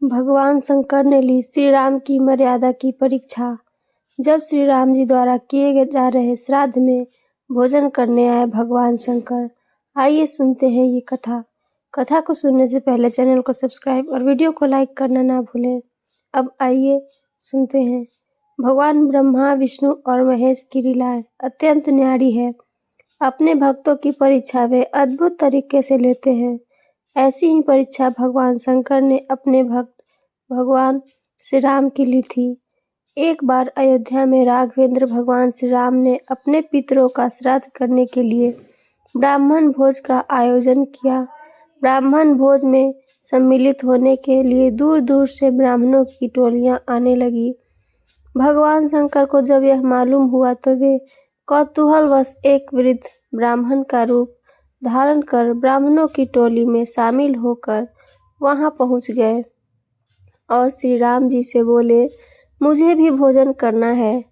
भगवान शंकर ने ली श्री राम की मर्यादा की परीक्षा। जब श्री राम जी द्वारा किए जा रहे श्राद्ध में भोजन करने आए भगवान शंकर। आइए सुनते हैं ये कथा। कथा को सुनने से पहले चैनल को सब्सक्राइब और वीडियो को लाइक करना ना भूलें। अब आइए सुनते हैं। भगवान ब्रह्मा, विष्णु और महेश की लीलाएं अत्यंत न्यारी है। अपने भक्तों की परीक्षा वे अद्भुत तरीके से लेते हैं। ऐसी ही परीक्षा भगवान शंकर ने अपने भक्त भगवान श्री राम की ली थी। एक बार अयोध्या में राघवेंद्र भगवान श्री राम ने अपने पितरों का श्राद्ध करने के लिए ब्राह्मण भोज का आयोजन किया। ब्राह्मण भोज में सम्मिलित होने के लिए दूर दूर से ब्राह्मणों की टोलियां आने लगी। भगवान शंकर को जब यह मालूम हुआ तो वे कौतूहलवश एक वृद्ध ब्राह्मण का रूप धारण कर ब्राह्मणों की टोली में शामिल होकर वहां पहुंच गए और श्री राम जी से बोले, मुझे भी भोजन करना है।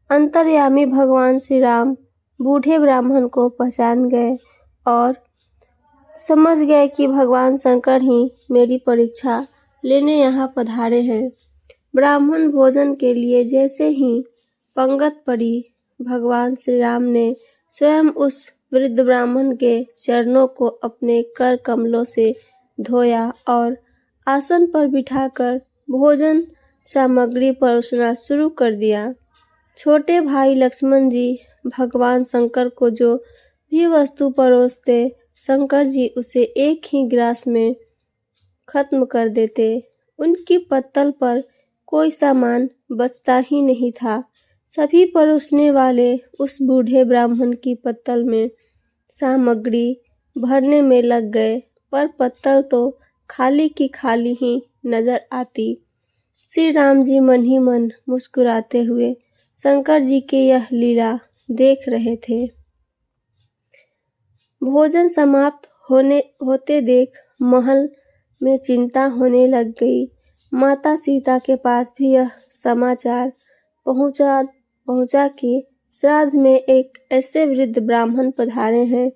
अंतर्यामी भगवान श्री राम बूढ़े ब्राह्मण को पहचान गए और समझ गए कि भगवान शंकर ही मेरी परीक्षा लेने यहाँ पधारे हैं। ब्राह्मण भोजन के लिए जैसे ही पंगत पड़ी, भगवान श्री राम ने स्वयं उस वृद्ध ब्राह्मण के चरणों को अपने कर कमलों से धोया और आसन पर बिठाकर भोजन सामग्री परोसना शुरू कर दिया। छोटे भाई लक्ष्मण जी भगवान शंकर को जो भी वस्तु परोसते, शंकर जी उसे एक ही ग्रास में खत्म कर देते। उनकी पत्तल पर कोई सामान बचता ही नहीं था। सभी परोसने वाले उस बूढ़े ब्राह्मण की पत्तल में सामग्री भरने में लग गए, पर पत्तल तो खाली की खाली ही नजर आती। श्री राम जी मन ही मन मुस्कुराते हुए शंकर जी की यह लीला देख रहे थे। भोजन समाप्त होते देख महल में चिंता होने लग गई। माता सीता के पास भी यह समाचार पहुंचा कि श्राद्ध में एक ऐसे वृद्ध ब्राह्मण पधारे हैं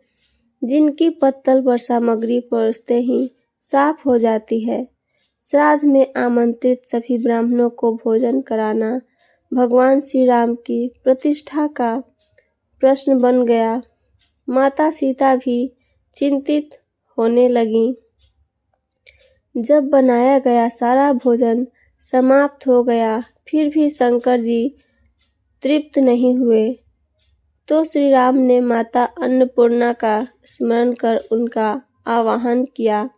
जिनकी पत्तल पर सामग्री परोसते ही साफ हो जाती है। श्राद्ध में आमंत्रित सभी ब्राह्मणों को भोजन कराना भगवान श्री राम की प्रतिष्ठा का प्रश्न बन गया। माता सीता भी चिंतित होने लगीं। जब बनाया गया सारा भोजन समाप्त हो गया, फिर भी शंकर जी तृप्त नहीं हुए, तो श्री राम ने माता अन्नपूर्णा का स्मरण कर उनका आवाहन किया।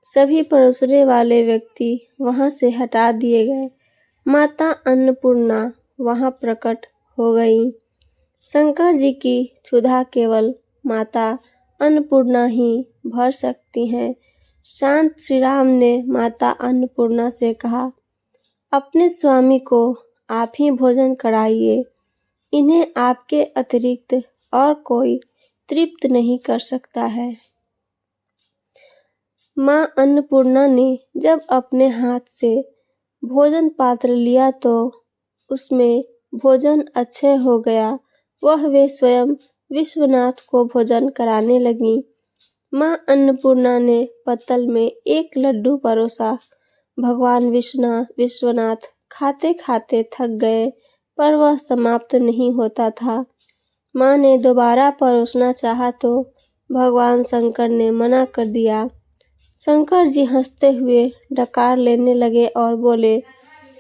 सभी परोसने वाले व्यक्ति वहां से हटा दिए गए। माता अन्नपूर्णा वहां प्रकट हो गईं। शंकर जी की क्षुधा केवल माता अन्नपूर्णा ही भर सकती हैं। शांत श्री राम ने माता अन्नपूर्णा से कहा, अपने स्वामी को आप ही भोजन कराइए। इन्हें आपके अतिरिक्त और कोई तृप्त नहीं कर सकता है। मां अन्नपूर्णा ने जब अपने हाथ से भोजन पात्र लिया तो उसमें भोजन अक्षय हो गया। वे स्वयं विश्वनाथ को भोजन कराने लगी। मां अन्नपूर्णा ने पत्तल में एक लड्डू परोसा। भगवान विश्वनाथ खाते खाते थक गए, पर वह समाप्त नहीं होता था। मां ने दोबारा परोसना चाहा तो भगवान शंकर ने मना कर दिया। शंकर जी हंसते हुए डकार लेने लगे और बोले,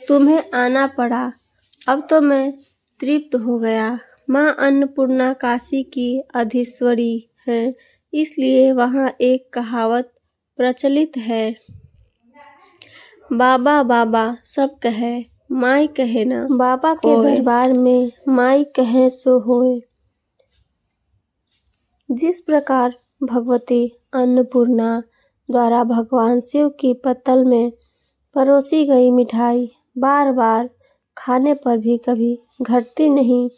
तुम्हें आना पड़ा, अब तो मैं तृप्त हो गया। मां अन्नपूर्णा काशी की अधीश्वरी हैं, इसलिए वहां एक कहावत प्रचलित है, बाबा बाबा सब कहे, माई कहे ना। बाबा के दरबार में माई कहे सो होए। जिस प्रकार भगवती अन्नपूर्णा द्वारा भगवान शिव की पत्तल में परोसी गई मिठाई बार बार खाने पर भी कभी घटती नहीं,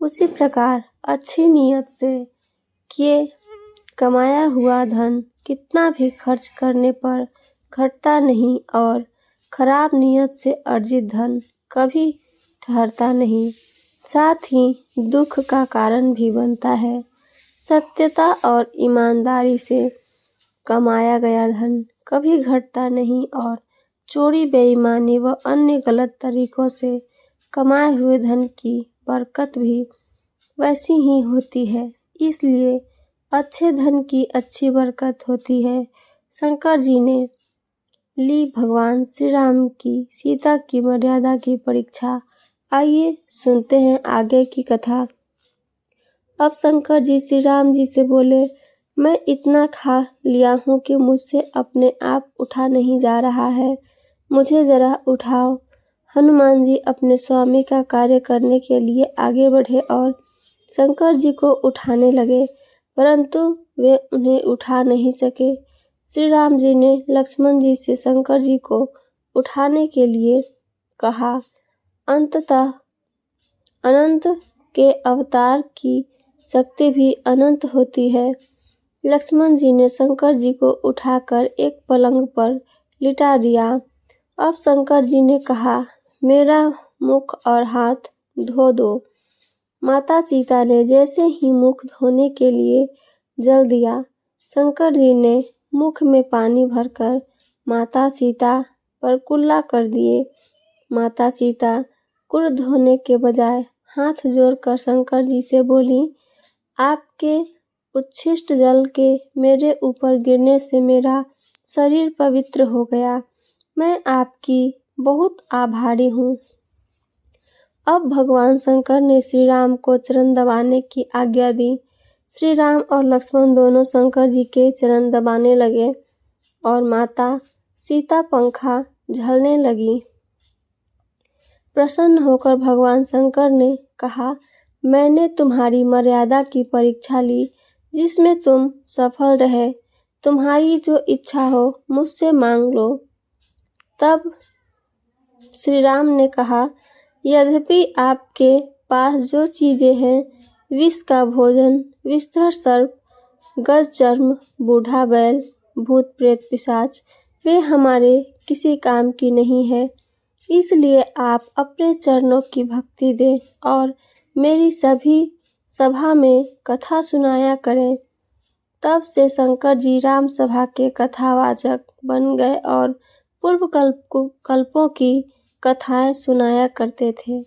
उसी प्रकार अच्छी नीयत से किए कमाया हुआ धन कितना भी खर्च करने पर घटता नहीं और खराब नियत से अर्जित धन कभी ठहरता नहीं, साथ ही दुख का कारण भी बनता है। सत्यता और ईमानदारी से कमाया गया धन कभी घटता नहीं और चोरी, बेईमानी व अन्य गलत तरीकों से कमाए हुए धन की बरकत भी वैसी ही होती है। इसलिए अच्छे धन की अच्छी बरकत होती है। शंकर जी ने ली भगवान श्री राम की सीता की मर्यादा की परीक्षा। आइए सुनते हैं आगे की कथा। अब शंकर जी श्री राम जी से बोले, मैं इतना खा लिया हूँ कि मुझसे अपने आप उठा नहीं जा रहा है, मुझे जरा उठाओ। हनुमान जी अपने स्वामी का कार्य करने के लिए आगे बढ़े और शंकर जी को उठाने लगे, परंतु वे उन्हें उठा नहीं सके। श्री राम जी ने लक्ष्मण जी से शंकर जी को उठाने के लिए कहा। अंततः अनंत के अवतार की शक्ति भी अनंत होती है। लक्ष्मण जी ने शंकर जी को उठाकर एक पलंग पर लिटा दिया। अब शंकर जी ने कहा, मेरा मुख और हाथ धो दो। माता सीता ने जैसे ही मुख धोने के लिए जल दिया, शंकर जी ने मुख में पानी भरकर माता सीता पर कुल्ला कर दिए। माता सीता कुल धोने के बजाय हाथ जोड़कर शंकर जी से बोली, आपके उच्छिष्ट जल के मेरे ऊपर गिरने से मेरा शरीर पवित्र हो गया। मैं आपकी बहुत आभारी हूँ। अब भगवान शंकर ने श्री राम को चरण दबाने की आज्ञा दी। श्री राम और लक्ष्मण दोनों शंकर जी के चरण दबाने लगे और माता सीता पंखा झलने लगी। प्रसन्न होकर भगवान शंकर ने कहा, मैंने तुम्हारी मर्यादा की परीक्षा ली, जिसमें तुम सफल रहे। तुम्हारी जो इच्छा हो मुझसे मांग लो। तब श्री राम ने कहा, यद्यपि आपके पास जो चीजें हैं, विष का भोजन, विषधर सर्प, गज चर्म, बूढ़ा बैल, भूत प्रेत पिशाच, वे हमारे किसी काम की नहीं है। इसलिए आप अपने चरणों की भक्ति दें और मेरी सभी सभा में कथा सुनाया करें। तब से शंकर जी राम सभा के कथावाचक बन गए और पूर्व कल्पों की कथाएं सुनाया करते थे।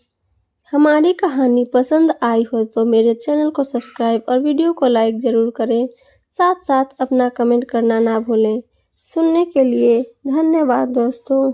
हमारी कहानी पसंद आई हो तो मेरे चैनल को सब्सक्राइब और वीडियो को लाइक ज़रूर करें। साथ साथ अपना कमेंट करना ना भूलें। सुनने के लिए धन्यवाद दोस्तों।